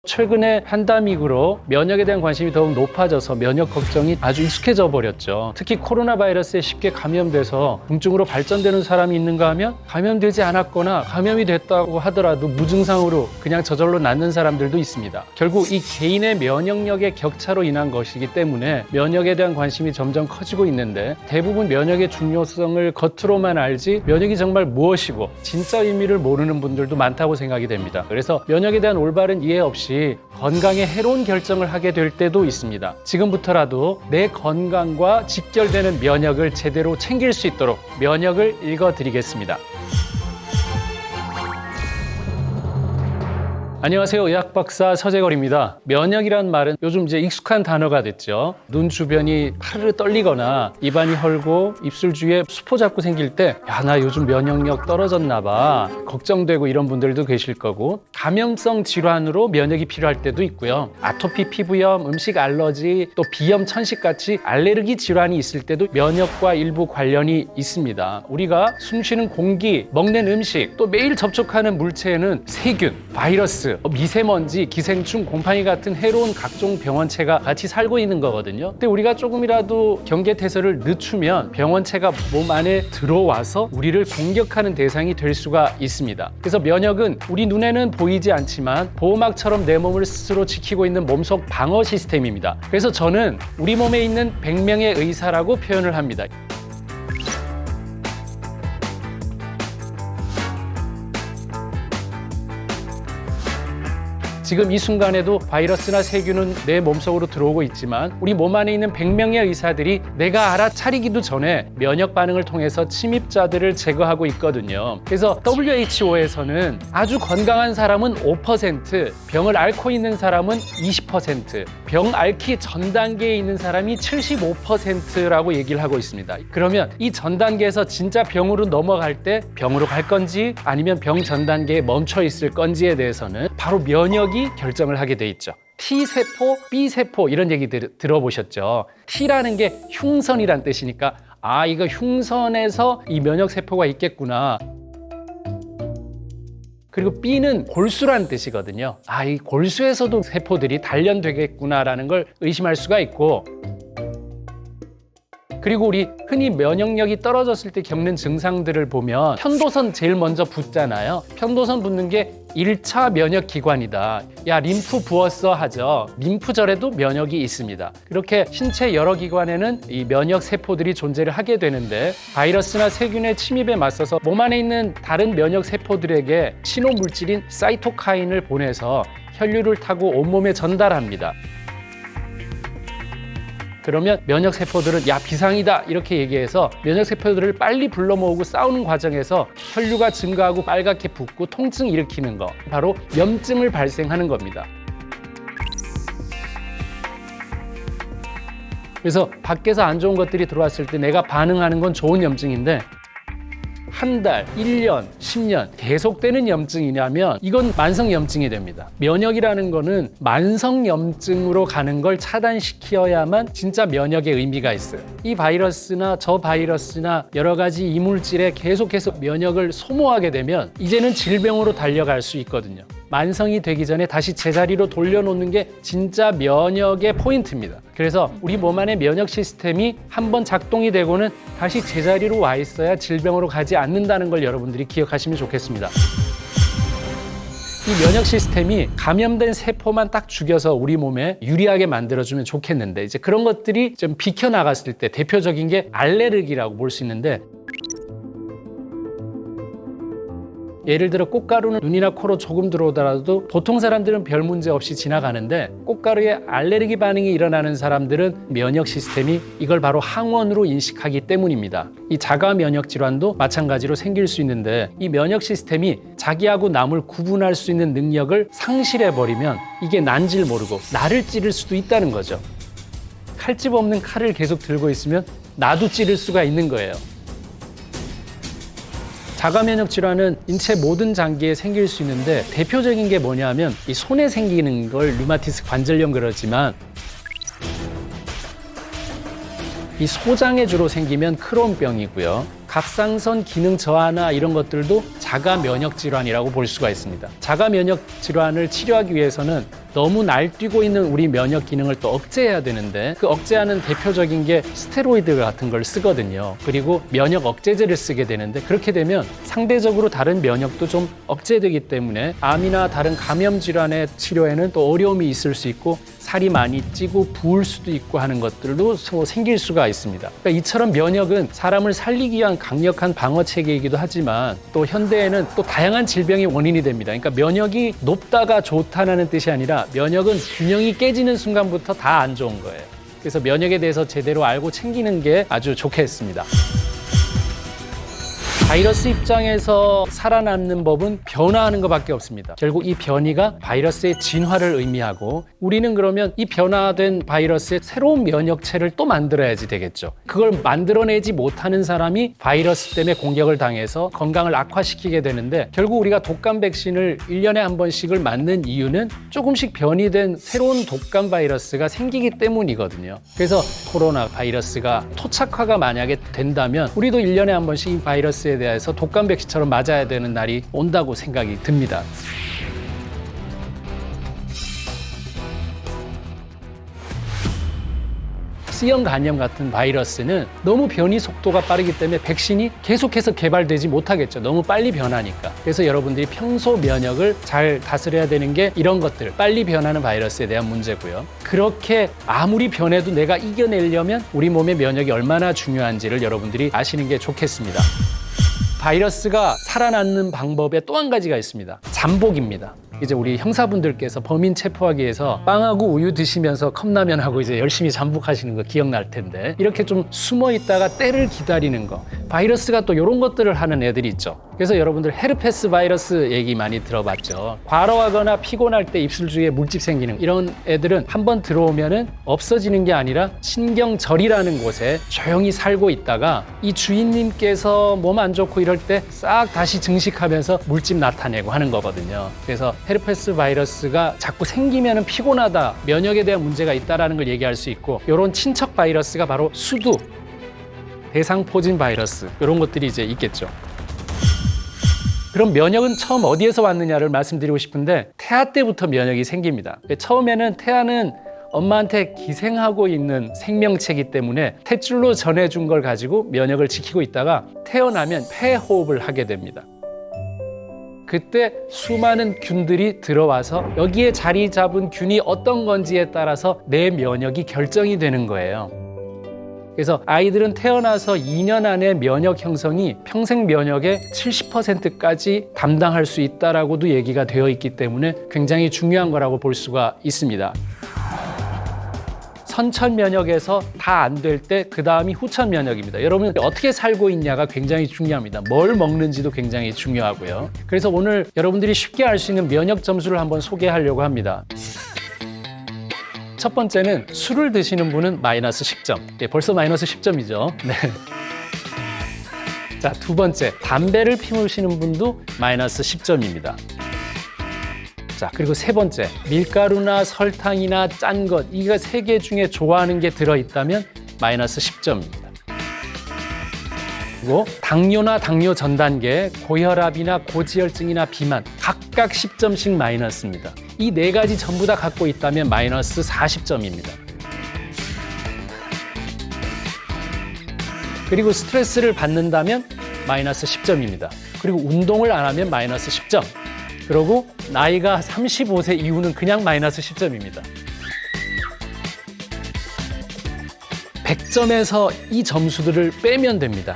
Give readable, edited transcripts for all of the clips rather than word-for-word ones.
최근에 팬데믹으로 면역에 대한 관심이 더욱 높아져서 면역 걱정이 아주 익숙해져 버렸죠. 특히 코로나 바이러스에 쉽게 감염돼서 중증으로 발전되는 사람이 있는가 하면 감염되지 않았거나 감염이 됐다고 하더라도 무증상으로 그냥 저절로 낫는 사람들도 있습니다. 결국 이 개인의 면역력의 격차로 인한 것이기 때문에 면역에 대한 관심이 점점 커지고 있는데, 대부분 면역의 중요성을 겉으로만 알지 면역이 정말 무엇이고 진짜 의미를 모르는 분들도 많다고 생각이 됩니다. 그래서 면역에 대한 올바른 이해 없이 건강에 해로운 결정을 하게 될 때도 있습니다. 지금부터라도 내 건강과 직결되는 면역을 제대로 챙길 수 있도록 면역을 읽어드리겠습니다. 안녕하세요. 의학박사 서재걸입니다. 면역이란 말은 요즘 이제 익숙한 단어가 됐죠. 눈 주변이 파르르 떨리거나 입안이 헐고 입술 주위에 수포 자꾸 생길 때, 야, 나 요즘 면역력 떨어졌나 봐, 걱정되고 이런 분들도 계실 거고, 감염성 질환으로 면역이 필요할 때도 있고요. 아토피 피부염, 음식 알러지, 또 비염, 천식같이 알레르기 질환이 있을 때도 면역과 일부 관련이 있습니다. 우리가 숨쉬는 공기, 먹는 음식, 또 매일 접촉하는 물체에는 세균, 바이러스, 미세먼지, 기생충, 곰팡이 같은 해로운 각종 병원체가 같이 살고 있는 거거든요. 근데 우리가 조금이라도 경계태세를 늦추면 병원체가 몸 안에 들어와서 우리를 공격하는 대상이 될 수가 있습니다. 그래서 면역은 우리 눈에는 보이지 않지만 보호막처럼 내 몸을 스스로 지키고 있는 몸속 방어 시스템입니다. 그래서 저는 우리 몸에 있는 100명의 의사라고 표현을 합니다. 지금 이 순간에도 바이러스나 세균은 내 몸속으로 들어오고 있지만 우리 몸 안에 있는 100명의 의사들이 내가 알아차리기도 전에 면역 반응을 통해서 침입자들을 제거하고 있거든요. 그래서 WHO에서는 아주 건강한 사람은 5%, 병을 앓고 있는 사람은 20%, 병 앓기 전 단계에 있는 사람이 75%라고 얘기를 하고 있습니다. 그러면 이 전 단계에서 진짜 병으로 넘어갈 때 병으로 갈 건지 아니면 병 전 단계에 멈춰 있을 건지에 대해서는 바로 면역이 결정을 하게 돼 있죠. T세포, B세포 이런 얘기 들어보셨죠? T라는 게 흉선이란 뜻이니까 이거 흉선에서 이 면역세포가 있겠구나. 그리고 B는 골수란 뜻이거든요. 이 골수에서도 세포들이 단련되겠구나라는 걸 의심할 수가 있고, 그리고 우리 흔히 면역력이 떨어졌을 때 겪는 증상들을 보면 편도선 제일 먼저 붓잖아요. 편도선 붓는 게 1차 면역기관이다. 야, 림프 부었어 하죠. 림프절에도 면역이 있습니다. 그렇게 신체 여러 기관에는 이 면역 세포들이 존재를 하게 되는데, 바이러스나 세균의 침입에 맞서서 몸 안에 있는 다른 면역 세포들에게 신호 물질인 사이토카인을 보내서 혈류를 타고 온몸에 전달합니다. 그러면 면역세포들은 야, 비상이다 이렇게 얘기해서 면역세포들을 빨리 불러 모으고 싸우는 과정에서 혈류가 증가하고 빨갛게 붓고 통증 일으키는 거, 바로 염증을 발생하는 겁니다. 그래서 밖에서 안 좋은 것들이 들어왔을 때 내가 반응하는 건 좋은 염증인데, 한 달, 1년, 10년 계속되는 염증이냐면 이건 만성염증이 됩니다. 면역이라는 거는 만성염증으로 가는 걸 차단시켜야만 진짜 면역의 의미가 있어요. 이 바이러스나 저 바이러스나 여러 가지 이물질에 계속해서 면역을 소모하게 되면 이제는 질병으로 달려갈 수 있거든요. 만성이 되기 전에 다시 제자리로 돌려놓는 게 진짜 면역의 포인트입니다. 그래서 우리 몸 안의 면역 시스템이 한번 작동이 되고는 다시 제자리로 와 있어야 질병으로 가지 않는다는 걸 여러분들이 기억하시면 좋겠습니다. 이 면역 시스템이 감염된 세포만 딱 죽여서 우리 몸에 유리하게 만들어주면 좋겠는데, 이제 그런 것들이 좀 비켜나갔을 때 대표적인 게 알레르기라고 볼 수 있는데, 예를 들어 꽃가루는 눈이나 코로 조금 들어오더라도 보통 사람들은 별 문제 없이 지나가는데, 꽃가루에 알레르기 반응이 일어나는 사람들은 면역 시스템이 이걸 바로 항원으로 인식하기 때문입니다. 이 자가 면역 질환도 마찬가지로 생길 수 있는데, 이 면역 시스템이 자기하고 남을 구분할 수 있는 능력을 상실해버리면 이게 난지를 모르고 나를 찌를 수도 있다는 거죠. 칼집 없는 칼을 계속 들고 있으면 나도 찌를 수가 있는 거예요. 자가면역 질환은 인체 모든 장기에 생길 수 있는데, 대표적인 게 뭐냐면 이 손에 생기는 걸 류마티스 관절염 그러지만, 이 소장에 주로 생기면 크론병이고요. 갑상선 기능 저하나 이런 것들도 자가 면역 질환이라고 볼 수가 있습니다. 자가 면역 질환을 치료하기 위해서는 너무 날뛰고 있는 우리 면역 기능을 또 억제해야 되는데 그 억제하는 대표적인 게 스테로이드 같은 걸 쓰거든요. 그리고 면역 억제제를 쓰게 되는데 그렇게 되면 상대적으로 다른 면역도 좀 억제되기 때문에 암이나 다른 감염 질환의 치료에는 또 어려움이 있을 수 있고 살이 많이 찌고 부을 수도 있고 하는 것들도 생길 수가 있습니다. 그러니까 이처럼 면역은 사람을 살리기 위한 강력한 방어 체계이기도 하지만 또 현대에는 또 다양한 질병의 원인이 됩니다. 그러니까 면역이 높다가 좋다는 뜻이 아니라 면역은 균형이 깨지는 순간부터 다 안 좋은 거예요. 그래서 면역에 대해서 제대로 알고 챙기는 게 아주 좋겠습니다. 바이러스 입장에서 살아남는 법은 변화하는 것밖에 없습니다. 결국 이 변이가 바이러스의 진화를 의미하고 우리는 그러면 이 변화된 바이러스의 새로운 면역체를 또 만들어야지 되겠죠. 그걸 만들어내지 못하는 사람이 바이러스 때문에 공격을 당해서 건강을 악화시키게 되는데 결국 우리가 독감 백신을 1년에 한 번씩을 맞는 이유는 조금씩 변이된 새로운 독감 바이러스가 생기기 때문이거든요. 그래서 코로나 바이러스가 토착화가 만약에 된다면 우리도 1년에 한 번씩 이 바이러스에 대해서 독감 백신처럼 맞아야 되는 날이 온다고 생각이 듭니다. C형 간염 같은 바이러스는 너무 변이 속도가 빠르기 때문에 백신이 계속해서 개발되지 못하겠죠. 너무 빨리 변하니까. 그래서 여러분들이 평소 면역을 잘 다스려야 되는 게 이런 것들, 빨리 변하는 바이러스에 대한 문제고요. 그렇게 아무리 변해도 내가 이겨내려면 우리 몸의 면역이 얼마나 중요한지를 여러분들이 아시는 게 좋겠습니다. 바이러스가 살아남는 방법에 또 한 가지가 있습니다. 잠복입니다. 이제 우리 형사분들께서 범인 체포하기 위해서 빵하고 우유 드시면서 컵라면하고 이제 열심히 잠복하시는 거 기억날 텐데 이렇게 좀 숨어 있다가 때를 기다리는 거 바이러스가 또 이런 것들을 하는 애들이 있죠. 그래서 여러분들 헤르페스 바이러스 얘기 많이 들어봤죠. 과로하거나 피곤할 때 입술 주위에 물집 생기는 이런 애들은 한번 들어오면은 없어지는 게 아니라 신경절이라는 곳에 조용히 살고 있다가 이 주인님께서 몸 안 좋고 이럴 때 싹 다시 증식하면서 물집 나타내고 하는 거거든요. 그래서 헤르페스 바이러스가 자꾸 생기면은 피곤하다, 면역에 대한 문제가 있다라는 걸 얘기할 수 있고 이런 친척 바이러스가 바로 수두, 대상포진 바이러스 이런 것들이 이제 있겠죠. 그럼 면역은 처음 어디에서 왔느냐를 말씀드리고 싶은데 태아 때부터 면역이 생깁니다. 처음에는 태아는 엄마한테 기생하고 있는 생명체이기 때문에 탯줄로 전해준 걸 가지고 면역을 지키고 있다가 태어나면 폐호흡을 하게 됩니다. 그때 수많은 균들이 들어와서 여기에 자리 잡은 균이 어떤 건지에 따라서 내 면역이 결정이 되는 거예요. 그래서 아이들은 태어나서 2년 안에 면역 형성이 평생 면역의 70%까지 담당할 수 있다라고도 얘기가 되어 있기 때문에 굉장히 중요한 거라고 볼 수가 있습니다. 선천 면역에서 다 안 될 때 그 다음이 후천 면역입니다. 여러분 어떻게 살고 있냐가 굉장히 중요합니다. 뭘 먹는지도 굉장히 중요하고요. 그래서 오늘 여러분들이 쉽게 알 수 있는 면역 점수를 한번 소개하려고 합니다. 첫 번째는 술을 드시는 분은 마이너스 10점. 네, 벌써 마이너스 10점이죠. 네. 자, 두 번째, 담배를 피우시는 분도 마이너스 10점입니다. 자, 그리고 세 번째, 밀가루나 설탕이나 짠 것, 이거 세 개 중에 좋아하는 게 들어있다면 마이너스 10점입니다. 그리고 당뇨나 당뇨 전 단계, 고혈압이나 고지혈증이나 비만 각각 10점씩 마이너스입니다. 이 네 가지 전부 다 갖고 있다면 마이너스 40점입니다. 그리고 스트레스를 받는다면 마이너스 10점입니다. 그리고 운동을 안 하면 마이너스 10점. 그리고 나이가 35세 이후는 그냥 마이너스 10점입니다. 100점에서 이 점수들을 빼면 됩니다.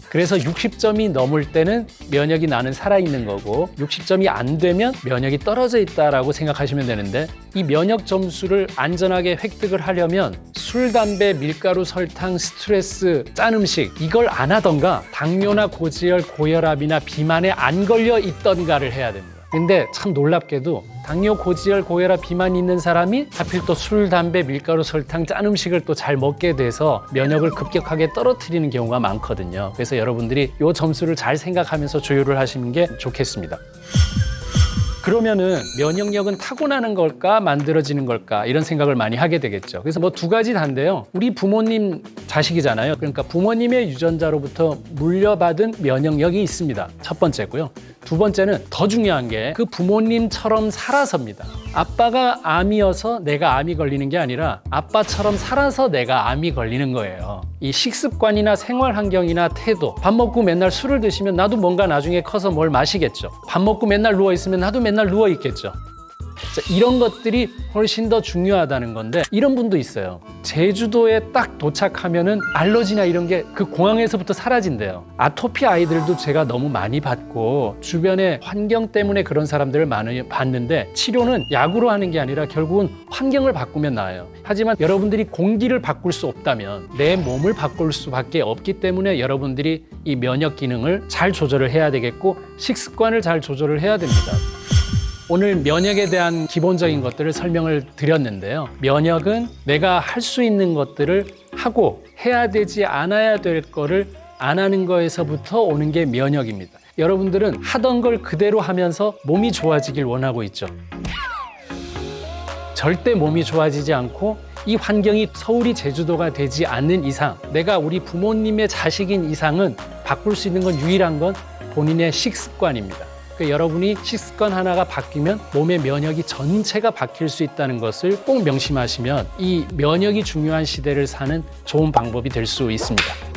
그래서 60점이 넘을 때는 면역이 나는 살아있는 거고 60점이 안 되면 면역이 떨어져 있다라고 생각하시면 되는데 이 면역 점수를 안전하게 획득을 하려면 술, 담배, 밀가루, 설탕, 스트레스, 짠 음식 이걸 안 하던가 당뇨나 고지혈, 고혈압이나 비만에 안 걸려 있던가를 해야 됩니다. 근데 참 놀랍게도 당뇨, 고지혈, 고혈압, 비만이 있는 사람이 하필 또 술, 담배, 밀가루, 설탕, 짠 음식을 또 잘 먹게 돼서 면역을 급격하게 떨어뜨리는 경우가 많거든요. 그래서 여러분들이 이 점수를 잘 생각하면서 조율을 하시는 게 좋겠습니다. 그러면은 면역력은 타고나는 걸까 만들어지는 걸까 이런 생각을 많이 하게 되겠죠. 그래서 뭐 두 가지 다인데요. 우리 부모님 자식이잖아요. 그러니까 부모님의 유전자로부터 물려받은 면역력이 있습니다. 첫 번째고요. 두 번째는 더 중요한 게 그 부모님처럼 살아서입니다. 아빠가 암이어서 내가 암이 걸리는 게 아니라 아빠처럼 살아서 내가 암이 걸리는 거예요. 이 식습관이나 생활 환경이나 태도, 밥 먹고 맨날 술을 드시면 나도 뭔가 나중에 커서 뭘 마시겠죠. 밥 먹고 맨날 누워 있으면 나도 맨날 누워 있겠죠. 자, 이런 것들이 훨씬 더 중요하다는 건데 이런 분도 있어요. 제주도에 딱 도착하면은 알러지나 이런 게 그 공항에서부터 사라진대요. 아토피 아이들도 제가 너무 많이 봤고 주변에 환경 때문에 그런 사람들을 많이 봤는데 치료는 약으로 하는 게 아니라 결국은 환경을 바꾸면 나아요. 하지만 여러분들이 공기를 바꿀 수 없다면 내 몸을 바꿀 수밖에 없기 때문에 여러분들이 이 면역 기능을 잘 조절을 해야 되겠고 식습관을 잘 조절을 해야 됩니다. 오늘 면역에 대한 기본적인 것들을 설명을 드렸는데요. 면역은 내가 할 수 있는 것들을 하고 해야 되지 않아야 될 거를 안 하는 거에서부터 오는 게 면역입니다. 여러분들은 하던 걸 그대로 하면서 몸이 좋아지길 원하고 있죠. 절대 몸이 좋아지지 않고 이 환경이 서울이 제주도가 되지 않는 이상, 내가 우리 부모님의 자식인 이상은 바꿀 수 있는 건 유일한 건 본인의 식습관입니다. 그러니까 여러분이 식습관 하나가 바뀌면 몸의 면역이 전체가 바뀔 수 있다는 것을 꼭 명심하시면 이 면역이 중요한 시대를 사는 좋은 방법이 될 수 있습니다.